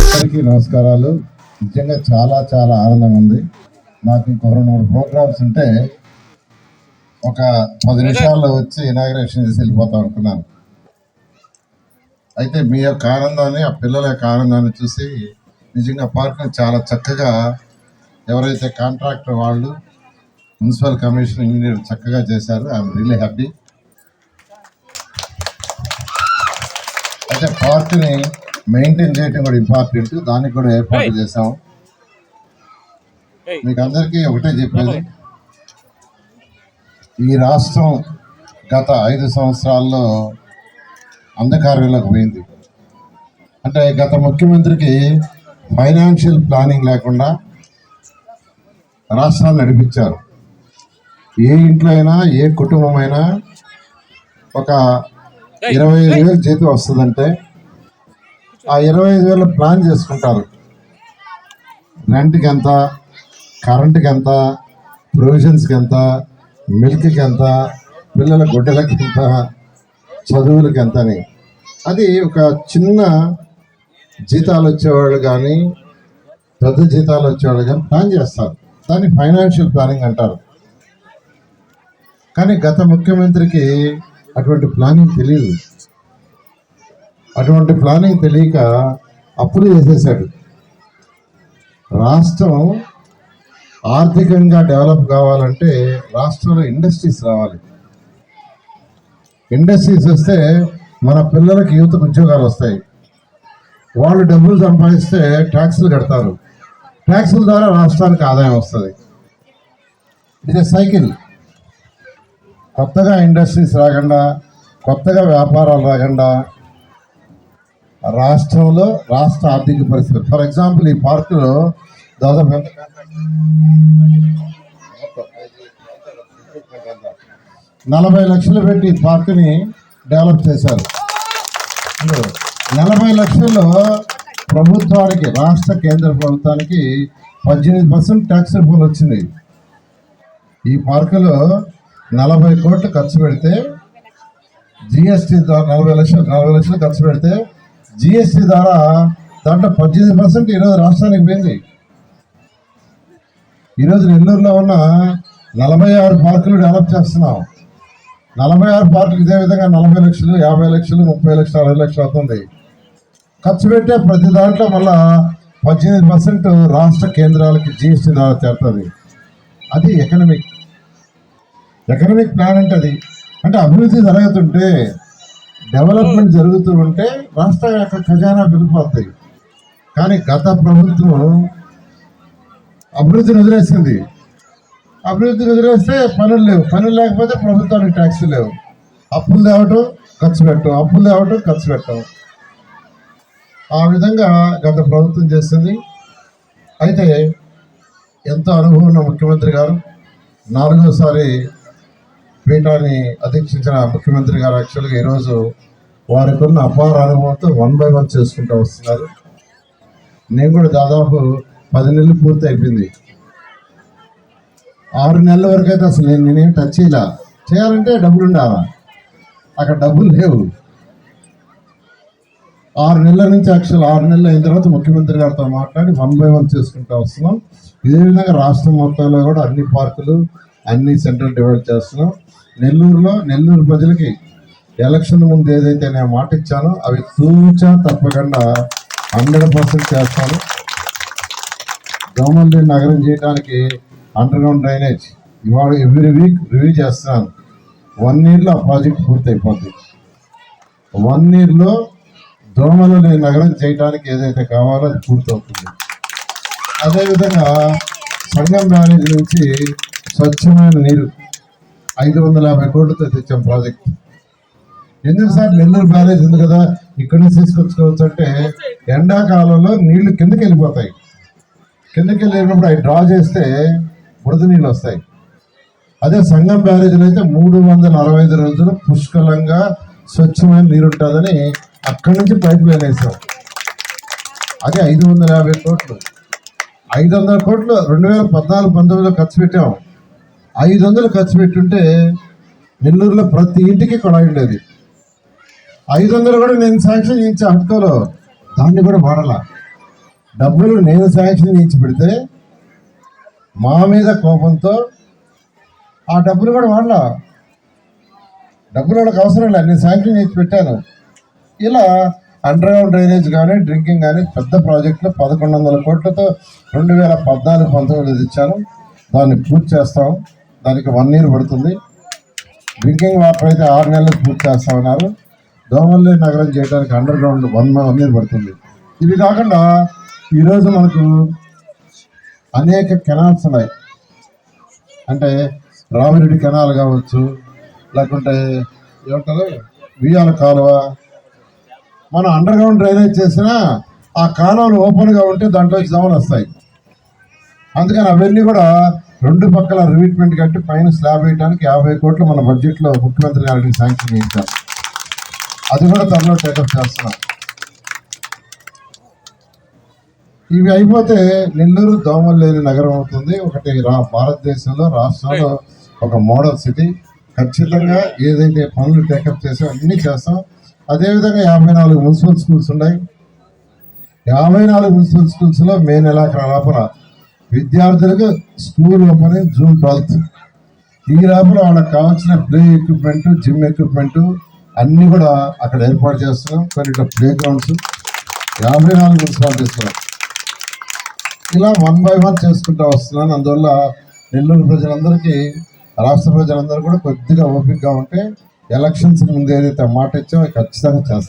అందరికీ నమస్కారాలు. నిజంగా చాలా చాలా ఆనందంగా ఉంది. నాకు ఇంకొక 2 ప్రోగ్రామ్స్ ఉంటే ఒక 10 నిమిషాల్లో వచ్చి ఇనాగ్రేషన్ చేసి వెళ్ళిపోతాం అనుకున్నాను. అయితే మీ యొక్క ఆనందాన్ని, ఆ పిల్లల యొక్క ఆనందాన్ని చూసి నిజంగా పార్క్ని చాలా చక్కగా ఎవరైతే కాంట్రాక్టర్ వాళ్ళు, మున్సిపల్ కమిషన్ ఇంజనీర్ చక్కగా చేశారు. I'm really happy. అయితే పార్క్ని మెయింటైన్ చేయడం కూడా ఇంపార్టెంట్. దానికి కూడా ఏర్పాటు చేసాము. మీకు అందరికీ ఒకటే చెప్పేది, ఈ రాష్ట్రం గత 5 సంవత్సరాల్లో అంధకారంలోకి పోయింది. అంటే గత ముఖ్యమంత్రికి ఫైనాన్షియల్ ప్లానింగ్ లేకుండా రాష్ట్రాన్ని నడిపించారు. ఏ ఇంట్లో అయినా, ఏ కుటుంబం అయినా ఒక 25,000 జీతం వస్తుందంటే ఆ 25,000 ప్లాన్ చేసుకుంటారు. రెంట్కి ఎంత, కరెంటుకి ఎంత, ప్రొవిజన్స్కి ఎంత, మిల్క్కి ఎంత, పిల్లల గుడ్డలకి ఎంత, చదువులకి ఎంత అని. అది ఒక చిన్న జీతాలు వచ్చేవాళ్ళు కానీ, పెద్ద జీతాలు వచ్చేవాళ్ళు కానీ ప్లాన్ చేస్తారు. దాన్ని ఫైనాన్షియల్ ప్లానింగ్ అంటారు. కానీ గత ముఖ్యమంత్రికి అటువంటి ప్లానింగ్ తెలియదు. అటువంటి ప్లానింగ్ తెలియక అప్పులు చేసేసాడు. రాష్ట్రం ఆర్థికంగా డెవలప్ కావాలంటే రాష్ట్రంలో ఇండస్ట్రీస్ రావాలి. ఇండస్ట్రీస్ వస్తే మన పిల్లలకి, యువతకు ఉద్యోగాలు వస్తాయి. వాళ్ళు డబ్బులు సంపాదిస్తే ట్యాక్సులు కడతారు. ట్యాక్సుల ద్వారా రాష్ట్రానికి ఆదాయం వస్తుంది. ఇది సైకిల్. కొత్తగా ఇండస్ట్రీస్ రాకుండా, కొత్తగా వ్యాపారాలు రాకుండా రాష్ట్రంలో రాష్ట్ర ఆర్థిక పరిస్థితి. ఫర్ ఎగ్జాంపుల్, ఈ పార్కులో దాదాపు 40 లక్షలు పెట్టి పార్కుని డెవలప్ చేశారు. 40 లక్షల్లో ప్రభుత్వానికి, రాష్ట్ర కేంద్ర ప్రభుత్వానికి 18% ట్యాక్స్ రిఫండ్ వచ్చింది. ఈ పార్కులో 40 కోట్లు ఖర్చు పెడితే జిఎస్టీ ద్వారా 40 లక్షలు ఖర్చు పెడితే జిఎస్టీ ద్వారా దాంట్లో 18% ఈరోజు రాష్ట్రానికి పోయింది. ఈరోజు నెల్లూరులో ఉన్న 46 పార్కులు డెవలప్ చేస్తున్నాం. 46 పార్కులు ఇదే విధంగా 40 లక్షలు, 50 లక్షలు, 30 లక్షలు, 60 లక్షలు అవుతుంది. ఖర్చు పెట్టే ప్రతి దాంట్లో మళ్ళా 18% రాష్ట్ర కేంద్రాలకి జిఎస్టీ ద్వారా చేరుతుంది. అది ఎకనమిక్ ప్లాన్ అంటే. అంటే అభివృద్ధి జరుగుతుంటే, డెవలప్మెంట్ జరుగుతూ ఉంటే రాష్ట్ర యొక్క ఖజానా పెరిగిపోతాయి. కానీ గత ప్రభుత్వం అభివృద్ధిని వదిలేసింది. అభివృద్ధిని వదిలేస్తే పనులు లేవు. పనులు లేకపోతే ప్రభుత్వానికి ట్యాక్సులు లేవు. అప్పులు తేవటం, ఖర్చు పెట్టడం, అప్పులు తేవటం, ఖర్చు పెట్టడం. ఆ విధంగా గత ప్రభుత్వం చేస్తుంది. అయితే ఎంతో అనుభవం ఉన్న ముఖ్యమంత్రి గారు, 4వసారి పీఠాన్ని అధీక్షించిన ముఖ్యమంత్రి గారు యాక్చువల్గా ఈరోజు వారికి ఉన్న అపార అనుభవంతో 1 by 1 చేసుకుంటూ వస్తున్నారు. నేను కూడా దాదాపు 10 నెలలు పూర్తి అయిపోయింది. 6 నెలల వరకు అయితే అసలు నేనేం టచ్ చేయాలంటే డబ్బులు ఉండాలా, అక్కడ డబ్బులు లేవు. 6 నెలల నుంచి 6 నెలలు అయిన తర్వాత ముఖ్యమంత్రి గారితో మాట్లాడి 1 by 1 చేసుకుంటూ వస్తున్నాం. ఇదే విధంగా రాష్ట్రం మొత్తంలో కూడా అన్ని పార్కులు, అన్ని సెంట్రల్ డివైడ్ చేస్తున్నాం. నెల్లూరు ప్రజలకి ఎలక్షన్ ముందు ఏదైతే నేను మాట ఇచ్చానో అవి తూచా తప్పకుండా 100% చేస్తాను. దోమల్ని నగరం చేయడానికి అండర్గ్రౌండ్ డ్రైనేజ్ ఇవాళ ఎవ్రీ వీక్ రివ్యూ చేస్తున్నాను. 1 yearలో ఆ ప్రాజెక్ట్ పూర్తి అయిపోద్ది. 1 yearలో దోమలని నగరం చేయడానికి ఏదైతే కావాలో అది పూర్తవుతుంది. అదేవిధంగా సంగం బ్యారేజ్ నుంచి స్వచ్ఛమైన నీరు 550 కోట్లతో తెచ్చాం ప్రాజెక్ట్. ఎందుకు సార్ నెల్లూరు బ్యారేజ్ ఉంది కదా, ఇక్కడి నుంచి తీసుకొచ్చుకోవచ్చు అంటే, ఎండాకాలంలో నీళ్లు కిందకి వెళ్ళిపోతాయి. కిందకి వెళ్ళినప్పుడు అవి డ్రా చేస్తే బురద నీళ్ళు వస్తాయి. అదే సంగం బ్యారేజ్లో అయితే 365 రోజులు పుష్కలంగా స్వచ్ఛమైన నీరు ఉంటుందని అక్కడి నుంచి పైప్ లైన్ వేసాం. అదే 550 కోట్లు. 500 కోట్లు 2014-19లో ఖర్చు పెట్టాం. 500 ఖర్చు పెట్టుంటే నెల్లూరులో ప్రతి ఇంటికి కొడాయి ఉండేది. 500 కూడా నేను శాంక్షన్ చేయించా హట్కోలో, దాన్ని కూడా వాడాల. డబ్బులు నేను శాంక్షన్ చేయించి పెడితే మా మీద కోపంతో ఆ డబ్బులు కూడా వాడలా. డబ్బులు వాళ్ళకి అవసరం లేదు, నేను శాంక్షన్ చేసి పెట్టాను. ఇలా అండర్ గ్రౌండ్ డ్రైనేజ్ కానీ డ్రింకింగ్ కానీ పెద్ద ప్రాజెక్టులు 1100 కోట్లతో 2014-19 ఇచ్చాను. దాన్ని పూర్తి చేస్తాం. దానికి 1 year పడుతుంది. డ్రింకింగ్ వాటర్ అయితే 6 నెలలు పూర్తి చేస్తామన్నారు. దోమల్లి నగరం చేయడానికి అండర్ గ్రౌండ్ 1 year పడుతుంది. ఇవి కాకుండా ఈరోజు మనకు అనేక కెనాల్స్ ఉన్నాయి. అంటే రామిరెడ్డి కెనాల్ కావచ్చు, లేకుంటే ఏమంటారు వియాల కాలువ. మనం అండర్ గ్రౌండ్ డ్రైనేజ్ చేసినా ఆ కాలువలు ఓపెన్గా ఉంటే దాంట్లో దోమలు వస్తాయి. అందుకని అవన్నీ కూడా 2 పక్కల రివీట్మెంట్ కట్టి పైన స్లాబ్ వేయడానికి 50 కోట్లు మన బడ్జెట్లో ముఖ్యమంత్రి గారికి శాంక్షన్ చేయించారు. అది కూడా త్వరలో టేకప్ చేస్తున్నాం. ఇవి అయిపోతే నెల్లూరు దోమలు లేని నగరం అవుతుంది. ఒకటి భారతదేశంలో రాష్ట్రంలో ఒక మోడల్ సిటీ. ఖచ్చితంగా ఏదైతే పనులు టేకప్ చేసామో అన్నీ చేస్తాం. అదేవిధంగా 54 మున్సిపల్ స్కూల్స్ ఉన్నాయి. 54 మున్సిపల్ స్కూల్స్లో మే నెలాఖరు లోపల విద్యార్థులకు స్కూల్ ఓపెనింగ్ June 12th. ఈ లోపల వాళ్ళకి కావాల్సిన ప్లే ఎక్విప్మెంట్, జిమ్ ఎక్విప్మెంట్ అన్నీ కూడా అక్కడ ఏర్పాటు చేస్తున్నాం. కొన్ని ప్లే గ్రౌండ్స్ 54 మున్సిపాలిటీస్లో ఇలా 1 by 1 చేసుకుంటూ వస్తున్నాను. అందువల్ల నెల్లూరు ప్రజలందరికీ, రాష్ట్ర ప్రజలందరూ కూడా కొద్దిగా ఓపికగా ఉంటే ఎలక్షన్స్ ముందు ఏదైతే మాట ఇచ్చామో ఖచ్చితంగా చేస్తాం.